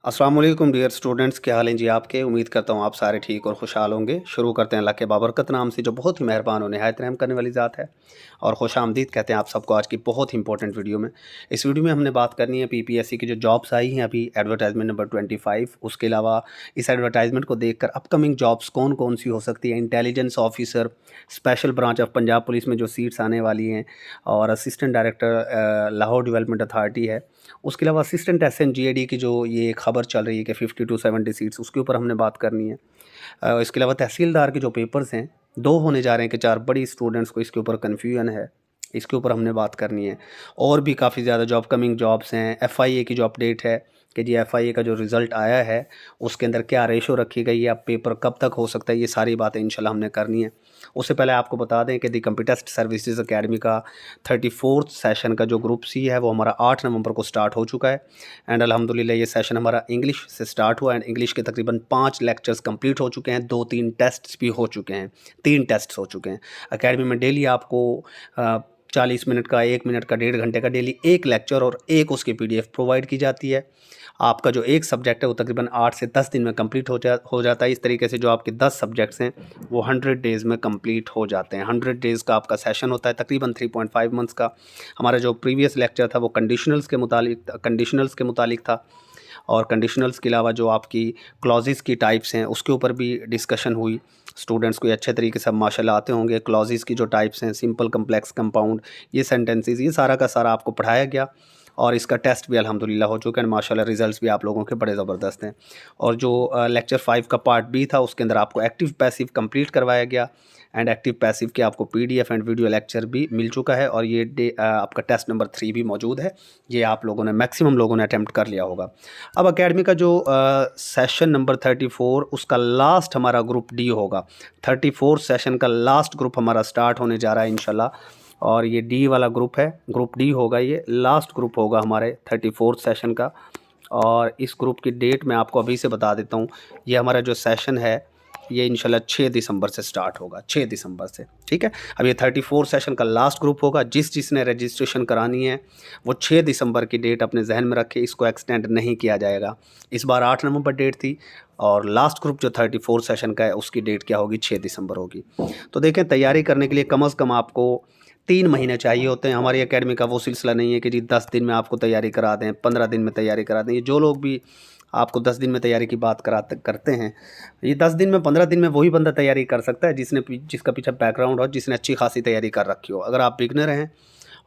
अस्सलाम वालेकुम dear students, क्या हाल हैं जी आपके। उम्मीद करता हूँ आप सारे ठीक और खुशहाल होंगे। शुरू करते हैं अल्लाह के बाबरकत नाम से जो बहुत ही मेहरबान और निहायत रहम करने वाली ज़ात है, और खुश आमदीद कहते हैं आप सबको आज की बहुत ही इंपॉर्टेंट वीडियो में। इस वीडियो में हमने बात करनी है पीपीएससी की जो जॉब्स आई हैं अभी, एडवर्टाइजमेंट नंबर 25। उसके अलावा इस एडवर्टाइजमेंट को देखकर अपकमिंग जॉब्स कौन कौन सी हो सकती है। Intelligence officer, special branch of Punjab police में जो सीट्स आने वाली हैं, और assistant director Lahore development authority है। उसके अलावा असिस्टेंट एसएनजीएडी की जो ये खबर चल रही है कि 50 टू 70 सीट्स, उसके ऊपर हमने बात करनी है। इसके अलावा तहसीलदार के जो पेपर्स हैं, 2 होने जा रहे हैं कि 4, बड़ी स्टूडेंट्स को इसके ऊपर कन्फ्यूजन है, इसके ऊपर हमने बात करनी है। और भी काफ़ी ज़्यादा जो अपकमिंग जॉब्स हैं, एफआईए की जो अपडेट है कि जी एफआईए का जो रिज़ल्ट आया है उसके अंदर क्या रेशो रखी गई है, अब पेपर कब तक हो सकता है, ये सारी बातें इंशाल्लाह हमने करनी है। उससे पहले आपको बता दें कि दी कंप्यूटर टेस्ट सर्विसेज अकेडमी का 34th सेशन का जो ग्रुप सी है वो हमारा 8 नवंबर को स्टार्ट हो चुका है। एंड अल्हम्दुलिल्लाह ये सेशन हमारा इंग्लिश से स्टार्ट हुआ, एंड इंग्लिश के तकरीबन 5 लेक्चर्स कंप्लीट हो चुके हैं, 2-3 टेस्ट्स भी हो चुके हैं, 3 टेस्ट्स हो चुके हैं। अकेडमी में डेली आपको 40 मिनट का, 1 मिनट का, 1.5 घंटे का डेली एक लेक्चर और एक उसकी पीडीएफ प्रोवाइड की जाती है। आपका जो एक सब्जेक्ट है वो तकरीबन 8 से 10 दिन में कंप्लीट हो जाता है। इस तरीके से जो आपके 10 सब्जेक्ट्स हैं वो 100 डेज़ में कंप्लीट हो जाते हैं। 100 डेज़ का आपका सेशन होता है, तकरीबन 3.5 मंथ्स का। हमारा जो प्रीवियस लेक्चर था वो कंडीशनल्स के मुतालिक था, और कंडीशनल्स के अलावा जो आपकी क्लॉजेज़ की टाइप्स हैं उसके ऊपर भी डिस्कशन हुई। स्टूडेंट्स को ये अच्छे तरीके से माशाल्लाह आते होंगे। क्लॉजेज़ की जो टाइप्स हैं, सिंपल, कम्प्लेक्स, कंपाउंड, ये सेंटेंसेस, ये सारा का सारा आपको पढ़ाया गया, और इसका टेस्ट भी अल्हम्दुलिल्लाह हो चुका है। माशाल्लाह रिजल्ट्स भी आप लोगों के बड़े ज़बरदस्त हैं। और जो लेक्चर 5 का पार्ट बी था उसके अंदर आपको एक्टिव पैसिव कंप्लीट करवाया गया, एंड एक्टिव पैसिव के आपको पीडीएफ एंड वीडियो लेक्चर भी मिल चुका है, और ये आपका टेस्ट नंबर 3 भी मौजूद है। ये आप लोगों ने, मैक्सिमम लोगों ने अटैम्प्ट कर लिया होगा। अब अकेडमी का जो सेशन नंबर 34, उसका लास्ट हमारा ग्रुप डी होगा। 34 सेशन का लास्ट ग्रुप हमारा स्टार्ट होने जा रहा है इंशाल्लाह, और ये डी वाला ग्रुप है, ग्रुप डी होगा, ये लास्ट ग्रुप होगा हमारे 34 सेशन का। और इस ग्रुप की डेट मैं आपको अभी से बता देता हूँ। ये हमारा जो सेशन है ये इंशाल्लाह 6 दिसंबर से स्टार्ट होगा, 6 दिसंबर से, ठीक है। अब ये 34 सेशन का लास्ट ग्रुप होगा। जिसने रजिस्ट्रेशन करानी है वो 6 दिसंबर की डेट अपने जहन में रखे, इसको एक्सटेंड नहीं किया जाएगा। इस बार 8 नवंबर डेट थी, और लास्ट ग्रुप जो 34 सेशन का है उसकी डेट क्या होगी, 6 दिसंबर होगी। तो देखें, तैयारी करने के लिए कम से कम आपको 3 महीने चाहिए होते हैं। हमारी एकेडमी का वो सिलसिला नहीं है कि जी 10 दिन में आपको तैयारी करा दें, 15 दिन में तैयारी करा दें। ये जो लोग भी आपको 10 दिन में तैयारी की बात करते हैं, ये 10 दिन में, 15 दिन में वही बंदा तैयारी कर सकता है जिसका पीछे बैकग्राउंड हो, जिसने अच्छी खासी तैयारी कर रखी हो। अगर आप बिगनर हैं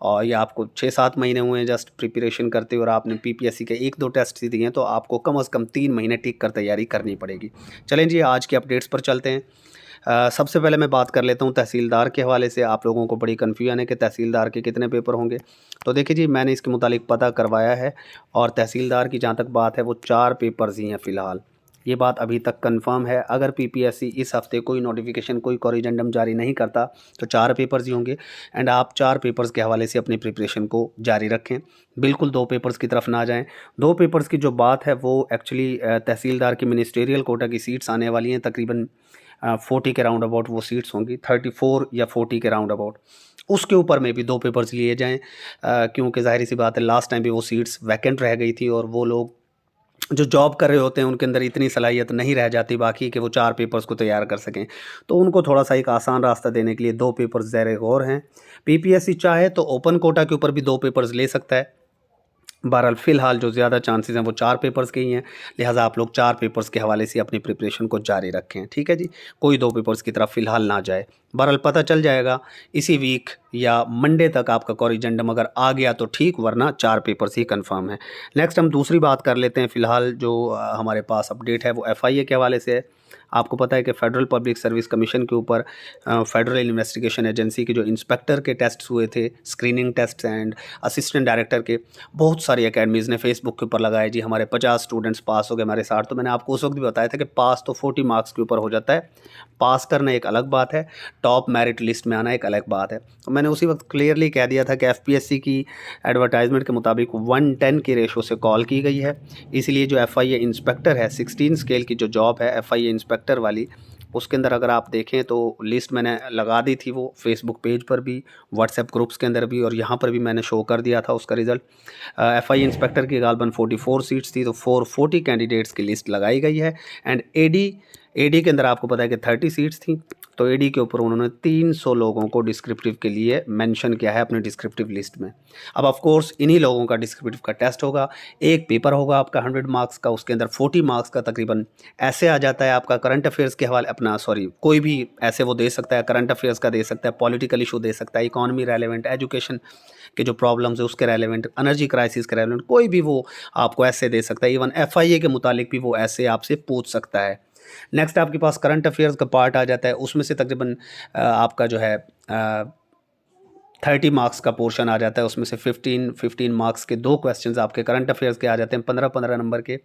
और ये आपको 6-7 महीने हुए हैं जस्ट प्रिपरेशन करते हुए, और आपने पीपीएससी के 1-2 टेस्ट ही दिए हैं, तो आपको कम से कम 3 महीने टिक कर तैयारी करनी पड़ेगी। चलें जी, आज के अपडेट्स पर चलते हैं। सबसे पहले मैं बात कर लेता हूँ तहसीलदार के हवाले से। आप लोगों को बड़ी कन्फ्यूजन है कि तहसीलदार के कितने पेपर होंगे। तो देखिए जी, मैंने इसके मुतालिक पता करवाया है, और तहसीलदार की जहाँ तक बात है वो 4 पेपर्स ही हैं फ़िलहाल। ये बात अभी तक कंफर्म है। अगर पीपीएससी इस हफ़्ते कोई नोटिफिकेशन, कोई कॉरिजेंडम जारी नहीं करता तो 4 पेपर्स ही होंगे, एंड आप 4 पेपर्स के हवाले से अपनी प्रिपरेशन को जारी रखें। बिल्कुल 2 पेपर्स की तरफ ना जाएं। 2 पेपर्स की जो बात है वो एक्चुअली तहसीलदार की मिनिस्टेरियल कोटा की सीट्स आने वाली हैं, तकरीबन 40 के राउंड अबाउट वो सीट्स होंगी, 34 या 40 के राउंड अबाउट। उसके ऊपर में भी 2 पेपर्स लिए जाएँ, क्योंकि ज़ाहिर सी बात है लास्ट टाइम भी वो सीट्स वैकेंट रह गई थी, और वो लोग जो जॉब कर रहे होते हैं उनके अंदर इतनी सलाहियत नहीं रह जाती बाकी कि वो 4 पेपर्स को तैयार कर सकें। तो उनको थोड़ा-सा एक आसान रास्ता देने के लिए 2 पेपर्स ज़ैर गौर हैं। पीपीएससी चाहे तो ओपन कोटा के ऊपर भी 2 पेपर्स ले सकता है। बहरहाल फ़िलहाल जो ज़्यादा चांसेस हैं वो 4 पेपर्स के ही हैं, लिहाजा आप लोग 4 पेपर्स के हवाले से अपनी प्रिपरेशन को जारी रखें, ठीक है जी। कोई 2 पेपर्स की तरफ फ़िलहाल ना जाए। बहरहाल पता चल जाएगा इसी वीक या मंडे तक आपका कॉरिजेंडम अगर आ गया तो ठीक, वरना 4 पेपर्स ही कंफर्म है। नेक्स्ट हम दूसरी बात कर लेते हैं। फ़िलहाल जो हमारे पास अपडेट है वो एफआईए के हवाले से है। आपको पता है कि फ़ेडरल पब्लिक सर्विस कमीशन के ऊपर फ़ेडरल इन्वेस्टिगेशन एजेंसी के जो इंस्पेक्टर के टेस्ट्स हुए थे, screening test and assistant director के, बहुत सारी एकेडमीज़ ने फेसबुक के ऊपर लगाए जी हमारे 50 स्टूडेंट्स पास हो गए, हमारे 60। तो मैंने आपको उस वक्त भी बताया था कि पास तो 40 मार्क्स के ऊपर हो जाता है, पास करना एक अलग बात है, टॉप मेरिट लिस्ट में आना एक अलग बात है। तो मैंने उसी वक्त क्लियरली कह दिया था कि एफपीएससी की एडवर्टाइजमेंट के मुताबिक 110 की रेशो से कॉल की गई है। इसलिए जो एफआईए इंस्पेक्टर है, 16 स्केल की जो जॉब है एफआईए इंस्पेक्टर वाली, उसके अंदर अगर आप देखें तो लिस्ट मैंने लगा दी थी, वो फेसबुक पेज पर भी, व्हाट्सएप ग्रुप्स के अंदर भी, और यहाँ पर भी मैंने शो कर दिया था उसका रिज़ल्ट। FI इंस्पेक्टर की गालबन 44 सीट्स थी, तो 440 कैंडिडेट्स की लिस्ट लगाई गई है। एंड AD के अंदर आपको पता है कि 30 सीट्स थी, तो AD के ऊपर उन्होंने 300 लोगों को डिस्क्रिप्टिव के लिए मेंशन किया है अपने डिस्क्रिप्टिव लिस्ट में। अब ऑफ कोर्स इन्हीं लोगों का डिस्क्रिप्टिव का टेस्ट होगा, एक पेपर होगा आपका 100 मार्क्स का, उसके अंदर 40 मार्क्स का तकरीबन ऐसे आ जाता है आपका करंट अफेयर्स के हवाले, अपना सॉरी कोई भी ऐसे वो दे सकता है, करंट अफेयर्स का दे सकता है, पॉलिटिकल इशू दे सकता है, इकॉनमी रेलेवेंट, एजुकेशन के जो प्रॉब्लम्स है उसके रेलेवेंट, एनर्जी क्राइसिस के रेलेवेंट, कोई भी वो आपको ऐसे दे सकता है। इवन FIA के मुतालिक भी वो ऐसे आपसे पूछ सकता है। नेक्स्ट आपके पास करंट अफेयर्स का पार्ट आ जाता है, उसमें से तकरीबन आपका जो है 30 मार्क्स का पोर्शन आ जाता है, उसमें से 15 मार्क्स के 2 क्वेश्चंस आपके करंट अफेयर्स के आ जाते हैं, 15 नंबर के,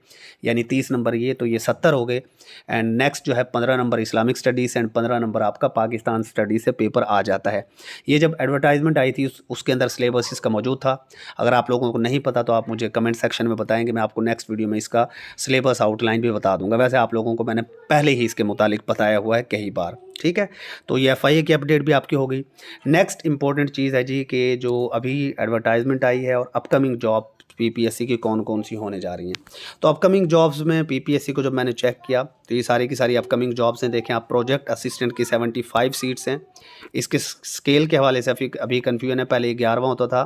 यानी 30 नंबर ये, तो ये 70 हो गए। एंड नेक्स्ट जो है 15 number Islamic studies and 15 number आपका पाकिस्तान स्टडीज़ से पेपर आ जाता है। ये जब एडवर्टाइजमेंट आई थी उसके अंदर सिलेबस इसका मौजूद था। अगर आप लोगों को नहीं पता तो आप मुझे कमेंट सेक्शन में बताएंगे, मैं आपको नेक्स्ट वीडियो में इसका सिलेबस आउटलाइन भी बता दूंगा। वैसे आप लोगों को मैंने पहले ही इसके मुतालिक बताया हुआ है कई बार, ठीक है। तो ये FIA की अपडेट भी आपकी हो गई। नेक्स्ट इंपॉर्टेंट चीज़ है जी कि जो अभी एडवर्टाइजमेंट आई है और अपकमिंग जॉब PPSC की कौन कौन सी होने जा रही हैं। तो अपकमिंग जॉब्स में PPSC को जब मैंने चेक किया तो ये सारी की सारी अपकमिंग जॉब्स हैं। देखें आप, प्रोजेक्ट असिस्टेंट की 75 सीट्स हैं। इसके स्केल के हवाले से अभी कन्फ्यूजन है, पहले 11वां होता था,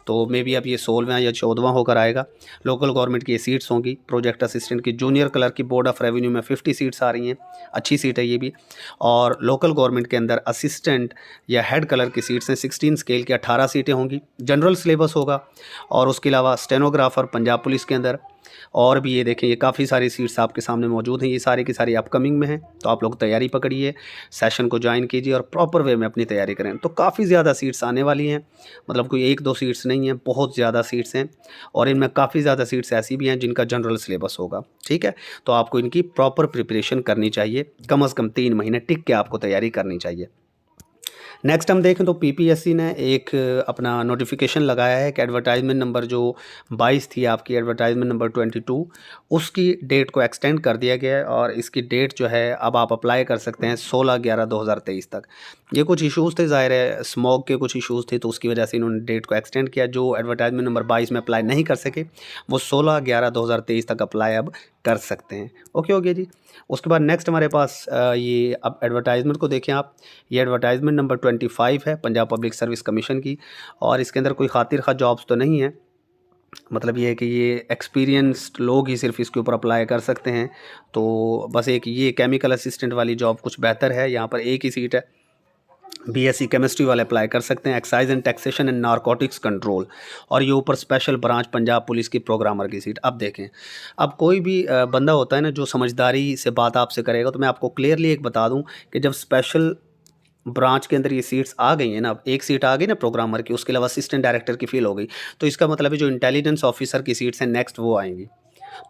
तो मे बी अब ये 16वां या 14वां होकर आएगा। लोकल गवर्नमेंट की ये सीट्स होंगी। प्रोजेक्ट असिस्टेंट की जूनियर क्लर्क की बोर्ड ऑफ रेवेन्यू में 50 सीट्स आ रही हैं, अच्छी सीट है ये भी। और लोकल गवर्नमेंट के अंदर असिस्टेंट या हेड क्लर्क की सीट्स हैं, 16 स्केल की 18 सीटें होंगी। जनरल सिलेबस होगा, और उसके अलावा स्टेनोग्राफर पंजाब पुलिस के अंदर और भी ये देखें, ये काफ़ी सारी सीट्स आपके सामने मौजूद हैं। ये सारी की सारी अपकमिंग में हैं, तो आप लोग तैयारी पकड़िए, सेशन को ज्वाइन कीजिए और प्रॉपर वे में अपनी तैयारी करें। तो काफ़ी ज़्यादा सीट्स आने वाली हैं, मतलब कोई 1-2 सीट्स नहीं हैं, बहुत ज़्यादा सीट्स हैं, और इनमें काफ़ी ज़्यादा सीट्स ऐसी भी हैं जिनका जनरल सिलेबस होगा, ठीक है। तो आपको इनकी प्रॉपर प्रिपरेशन करनी चाहिए, कम से कम 3 महीने टिक के आपको तैयारी करनी चाहिए। नेक्स्ट हम देखें तो PPSC ने एक अपना नोटिफिकेशन लगाया है कि एडवर्टाइजमेंट नंबर जो 22 थी आपकी, एडवर्टाइजमेंट नंबर 22, उसकी डेट को एक्सटेंड कर दिया गया है, और इसकी डेट जो है अब आप अप्लाई कर सकते हैं 16/11/2023 तक। ये कुछ इश्यूज़ थे, ज़ाहिर है स्मॉग के कुछ इश्यूज़ थे, तो उसकी वजह से इन्होंने डेट को एक्सटेंड किया। जो एडवर्टाइजमेंट नंबर 22 में अप्लाई नहीं कर सके वो 16/11/2023 तक अप्लाई अब कर सकते हैं। ओके हो गया जी। उसके बाद नेक्स्ट हमारे पास ये अब एडवर्टाइजमेंट को देखें आप, ये एडवर्टाइजमेंट नंबर 25 है पंजाब पब्लिक सर्विस कमीशन की, और इसके अंदर कोई खातिर खा जॉब्स तो नहीं है। मतलब ये है कि ये एक्सपीरियंस्ड लोग ही सिर्फ इसके ऊपर अप्लाई कर सकते हैं। तो बस एक ये केमिकल असिस्टेंट वाली जॉब कुछ बेहतर है, यहाँ पर एक ही सीट है। BSc केमिस्ट्री वाले अप्लाई कर सकते हैं। Excise and taxation and narcotics control, और ये ऊपर स्पेशल ब्रांच पंजाब पुलिस की प्रोग्रामर की सीट। अब देखें, अब कोई भी बंदा होता है ना जो समझदारी से बात आपसे करेगा, तो मैं आपको क्लियरली एक बता दूं कि जब स्पेशल ब्रांच के अंदर ये सीट्स आ गई हैं ना, अब एक सीट आ गई ना प्रोग्रामर की, उसके अलावा असिस्टेंट डायरेक्टर की फिल हो गई, तो इसका मतलब है जो इंटेलिजेंस ऑफिसर की सीट्स हैं नेक्स्ट वो आएंगी।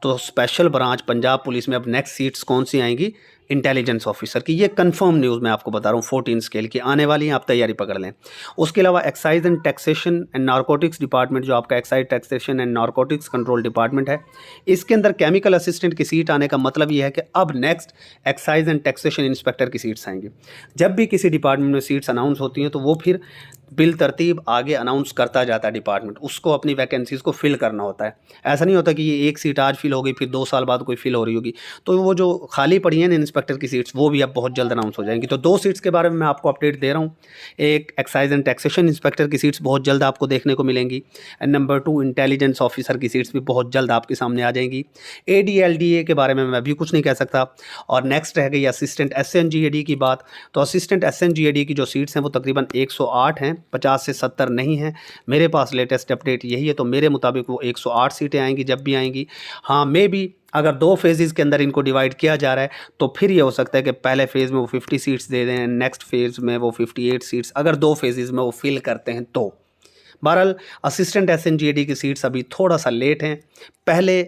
तो स्पेशल ब्रांच पंजाब पुलिस में अब नेक्स्ट सीट्स कौन सी आएंगी? इंटेलिजेंस ऑफिसर की। ये कंफर्म न्यूज़ मैं आपको बता रहा हूँ, 14 स्केल की आने वाली हैं, आप तैयारी पकड़ लें। उसके अलावा excise and taxation and narcotics department, जो आपका excise taxation and narcotics control department है, इसके अंदर केमिकल असिस्टेंट की सीट आने का मतलब ये है कि अब next excise and taxation inspector की सीट्स आएंगी। जब भी किसी डिपार्टमेंट में सीट्स अनाउंस होती हैं तो वो फिर बिल तरतीब आगे अनाउंस करता जाता है डिपार्टमेंट, उसको अपनी वैकेंसीज़ को फिल करना होता है। ऐसा नहीं होता कि ये एक सीट आज फिल हो गई फिर 2 साल बाद कोई फिल हो रही होगी, तो वो जो खाली पड़ी हैं ना इंस्पेक्टर की सीट्स, वो भी अब बहुत जल्द अनाउंस हो जाएंगी। तो 2 सीट्स के बारे में मैं आपको अपडेट दे रहा हूँ। एक एक्साइज एंड टैक्सेशन इंस्पेक्टर की सीट्स बहुत जल्द आपको देखने को मिलेंगी, एंड नंबर 2 इंटेलिजेंस ऑफिसर की सीट्स भी बहुत जल्द आपके सामने आ जाएंगी। ADLDA के बारे में मैं अभी कुछ नहीं कह सकता। और नेक्स्ट रह गई असिस्टेंट SNGAD की बात, तो असिस्टेंट SNGAD की जो सीट्स हैं वो तकरीबन 108 हैं, 50 से 70 नहीं है। मेरे पास लेटेस्ट अपडेट यही है, तो मेरे मुताबिक वो 108 सीटें आएंगी जब भी आएंगी। हाँ, मे बी अगर 2 फेजेज़ के अंदर इनको डिवाइड किया जा रहा है तो फिर ये हो सकता है कि पहले फेज़ में वो 50 सीट्स दे दें, नेक्स्ट फेज़ में वो 58 सीट्स, अगर 2 फेजेज़ में वो फिल करते हैं तो। बहरहाल असिस्टेंट SNGAD की सीट्स अभी थोड़ा सा लेट हैं। पहले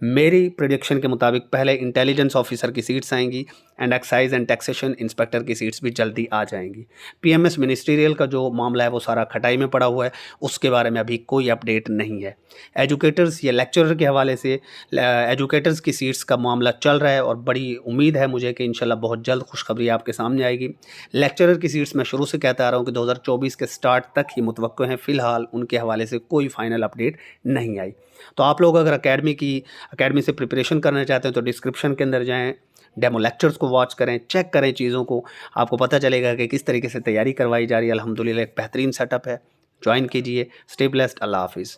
मेरी प्रेडिक्शन के मुताबिक पहले इंटेलिजेंस ऑफिसर की सीट्स आएंगी and excise and taxation inspector की सीट्स भी जल्दी आ जाएंगी। पीएमएस मिनिस्ट्रियल का जो मामला है वो सारा खटाई में पड़ा हुआ है, उसके बारे में अभी कोई अपडेट नहीं है। एजुकेटर्स या लेक्चरर के हवाले से एजुकेटर्स की सीट्स का मामला चल रहा है और बड़ी उम्मीद है मुझे कि इंशाल्लाह बहुत जल्द खुशखबरी आपके सामने आएगी। लेक्चरर की सीट्स मैं शुरू से कहता आ रहा हूँ कि 2024 के स्टार्ट तक ही मुतवक्को हैं, फ़िलहाल उनके हवाले से कोई फाइनल अपडेट नहीं आई। तो आप लोग अगर अकेडमी से प्रिपरेशन करना चाहते हैं तो डिस्क्रिप्शन के अंदर जाएँ, डेमो लेक्चर्स को वॉच करें, चेक करें चीज़ों को, आपको पता चलेगा कि किस तरीके से तैयारी करवाई जा रही है। अल्हम्दुलिल्लाह एक बेहतरीन सेटअप है, ज्वाइन कीजिए। स्टे ब्लेस्ड, अल्लाह हाफ़िज़।